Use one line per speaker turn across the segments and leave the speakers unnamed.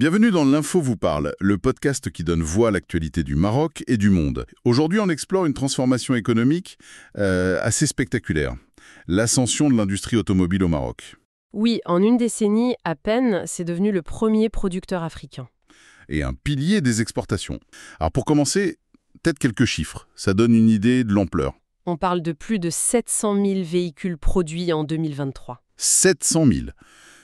Bienvenue dans l'Info vous parle, le podcast qui donne voix à l'actualité du Maroc et du monde. Aujourd'hui, on explore une transformation économique assez spectaculaire. L'ascension de l'industrie automobile au Maroc.
Oui, en une décennie à peine, c'est devenu le premier producteur africain.
Et un pilier des exportations. Alors pour commencer, peut-être quelques chiffres. Ça donne une idée de l'ampleur.
On parle de plus de 700 000 véhicules produits en 2023.
700 000.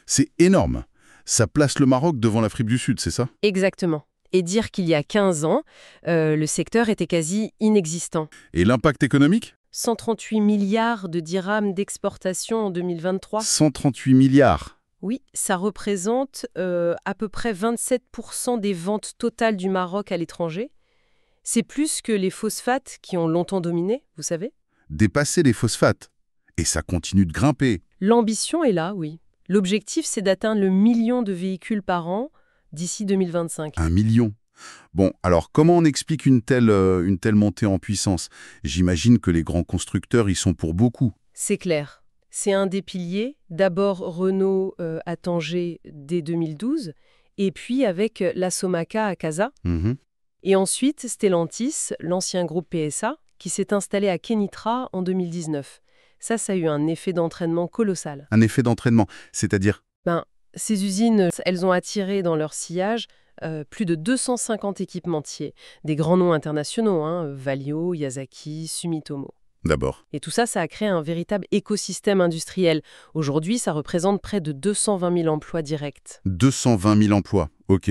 C'est énorme. Ça place le Maroc devant l'Afrique du Sud, c'est ça?
Exactement. Et dire qu'il y a 15 ans, le secteur était quasi inexistant.
Et l'impact économique?
138 milliards de dirhams d'exportation en 2023.
138 milliards.
Oui, ça représente à peu près 27% des ventes totales du Maroc à l'étranger. C'est plus que les phosphates qui ont longtemps dominé, vous savez.
Dépasser les phosphates. Et ça continue de grimper.
L'ambition est là, oui. L'objectif, c'est d'atteindre le million de véhicules par an d'ici 2025.
1 million. Bon, alors comment on explique une telle montée en puissance? J'imagine que les grands constructeurs y sont pour beaucoup.
C'est clair. C'est un des piliers. D'abord Renault à Tanger dès 2012, et puis avec la Somaca à Casa. Et ensuite Stellantis, l'ancien groupe PSA, qui s'est installé à Kenitra en 2019. Ça a eu un effet d'entraînement colossal.
Un effet d'entraînement, c'est-à-dire?
Ces usines, elles ont attiré dans leur sillage plus de 250 équipementiers, des grands noms internationaux, Valeo, Yazaki, Sumitomo.
D'abord.
Et tout ça a créé un véritable écosystème industriel. Aujourd'hui, ça représente près de 220 000 emplois directs.
220 000 emplois, ok.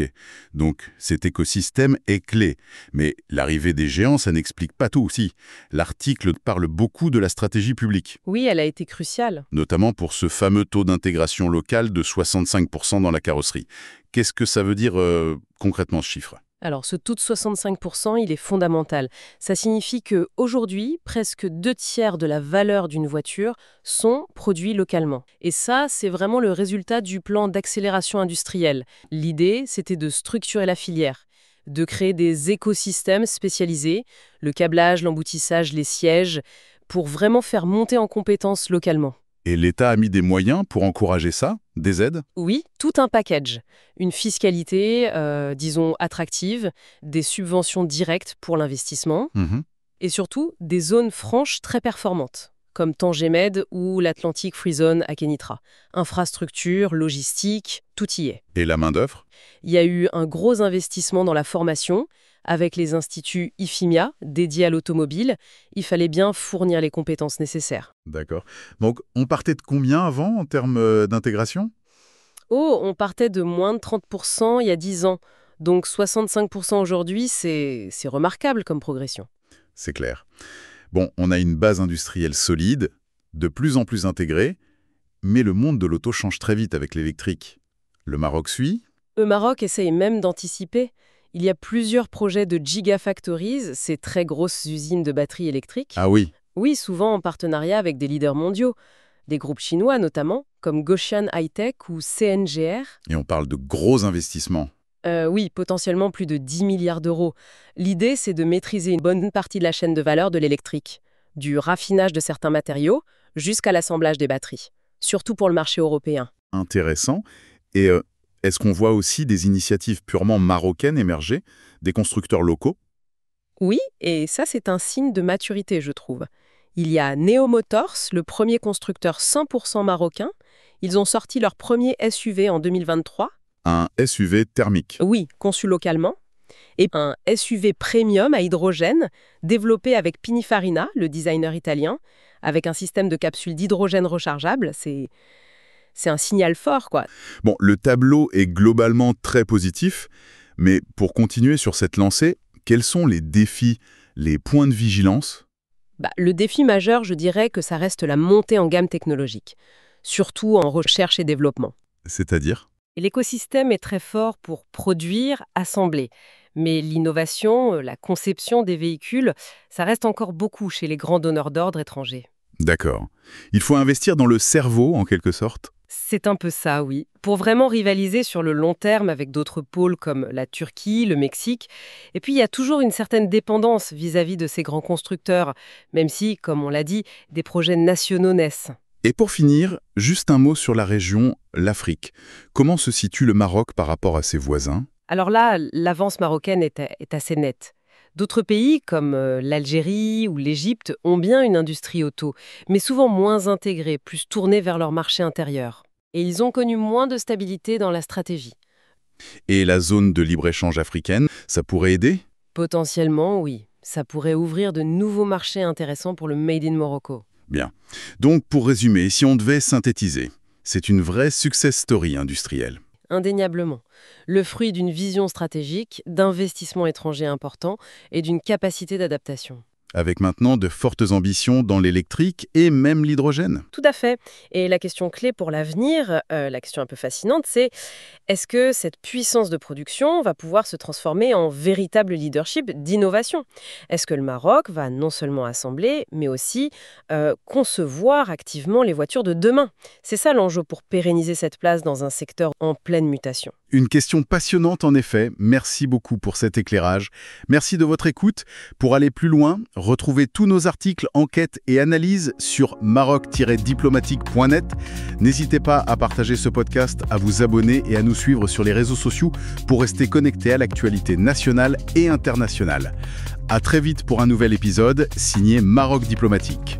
Donc cet écosystème est clé. Mais l'arrivée des géants, ça n'explique pas tout aussi. L'article parle beaucoup de la stratégie publique.
Oui, elle a été cruciale.
Notamment pour ce fameux taux d'intégration locale de 65% dans la carrosserie. Qu'est-ce que ça veut dire concrètement ce chiffre ?
Alors, ce taux de 65%, il est fondamental. Ça signifie qu'aujourd'hui, presque 2/3 de la valeur d'une voiture sont produits localement. Et ça, c'est vraiment le résultat du plan d'accélération industrielle. L'idée, c'était de structurer la filière, de créer des écosystèmes spécialisés, le câblage, l'emboutissage, les sièges, pour vraiment faire monter en compétences localement.
Et l'État a mis des moyens pour encourager ça? Des aides?
Oui, tout un package. Une fiscalité, disons, attractive, des subventions directes pour l'investissement, et surtout des zones franches très performantes, comme Tanger-Med ou l'Atlantic Free Zone à Kenitra. Infrastructure, logistique, tout y est.
Et la main-d'œuvre?
Il y a eu un gros investissement dans la formation, avec les instituts IFIMIA dédiés à l'automobile. Il fallait bien fournir les compétences nécessaires.
D'accord. Donc, on partait de combien avant en termes d'intégration?
Oh, on partait de moins de 30% il y a 10 ans. Donc 65% aujourd'hui, c'est remarquable comme progression.
C'est clair. Bon, on a une base industrielle solide, de plus en plus intégrée, mais le monde de l'auto change très vite avec l'électrique. Le Maroc suit?
Le Maroc essaye même d'anticiper. Il y a plusieurs projets de gigafactories, ces très grosses usines de batteries électriques.
Ah oui.
Oui, souvent en partenariat avec des leaders mondiaux, des groupes chinois notamment, comme Goshan High-Tech ou CNGR.
Et on parle de gros investissements.
Oui, potentiellement plus de 10 milliards d'euros. L'idée, c'est de maîtriser une bonne partie de la chaîne de valeur de l'électrique, du raffinage de certains matériaux jusqu'à l'assemblage des batteries, surtout pour le marché européen.
Intéressant. Et est-ce qu'on voit aussi des initiatives purement marocaines émerger, des constructeurs locaux?
Oui, et ça, c'est un signe de maturité, je trouve. Il y a Neo Motors, le premier constructeur 100% marocain. Ils ont sorti leur premier SUV en 2023.
Un SUV thermique.
Oui, conçu localement. Et un SUV premium à hydrogène, développé avec Pininfarina, le designer italien, avec un système de capsules d'hydrogène rechargeable. C'est un signal fort, quoi.
Bon, le tableau est globalement très positif, mais pour continuer sur cette lancée, quels sont les défis, les points de vigilance?
Le défi majeur, je dirais que ça reste la montée en gamme technologique, surtout en recherche et développement.
C'est-à-dire?
Et l'écosystème est très fort pour produire, assembler. Mais l'innovation, la conception des véhicules, ça reste encore beaucoup chez les grands donneurs d'ordre étrangers.
D'accord. Il faut investir dans le cerveau, en quelque sorte?
C'est un peu ça, oui. Pour vraiment rivaliser sur le long terme avec d'autres pôles comme la Turquie, le Mexique. Et puis, il y a toujours une certaine dépendance vis-à-vis de ces grands constructeurs, même si, comme on l'a dit, des projets nationaux naissent.
Et pour finir, juste un mot sur la région, l'Afrique. Comment se situe le Maroc par rapport à ses voisins?
Alors là, l'avance marocaine est assez nette. D'autres pays, comme l'Algérie ou l'Égypte, ont bien une industrie auto, mais souvent moins intégrée, plus tournée vers leur marché intérieur. Et ils ont connu moins de stabilité dans la stratégie.
Et la zone de libre-échange africaine, ça pourrait aider?
Potentiellement, oui. Ça pourrait ouvrir de nouveaux marchés intéressants pour le Made in Morocco.
Bien. Donc, pour résumer, si on devait synthétiser, c'est une vraie success story industrielle.
Indéniablement. Le fruit d'une vision stratégique, d'investissements étrangers importants et d'une capacité d'adaptation.
Avec maintenant de fortes ambitions dans l'électrique et même l'hydrogène.
Tout à fait. Et la question clé pour l'avenir, la question un peu fascinante, c'est est-ce que cette puissance de production va pouvoir se transformer en véritable leadership d'innovation? Est-ce que le Maroc va non seulement assembler, mais aussi concevoir activement les voitures de demain? C'est ça l'enjeu pour pérenniser cette place dans un secteur en pleine mutation.
Une question passionnante en effet. Merci beaucoup pour cet éclairage. Merci de votre écoute. Pour aller plus loin, retrouvez tous nos articles, enquêtes et analyses sur maroc-diplomatique.net. N'hésitez pas à partager ce podcast, à vous abonner et à nous suivre sur les réseaux sociaux pour rester connecté à l'actualité nationale et internationale. À très vite pour un nouvel épisode signé Maroc Diplomatique.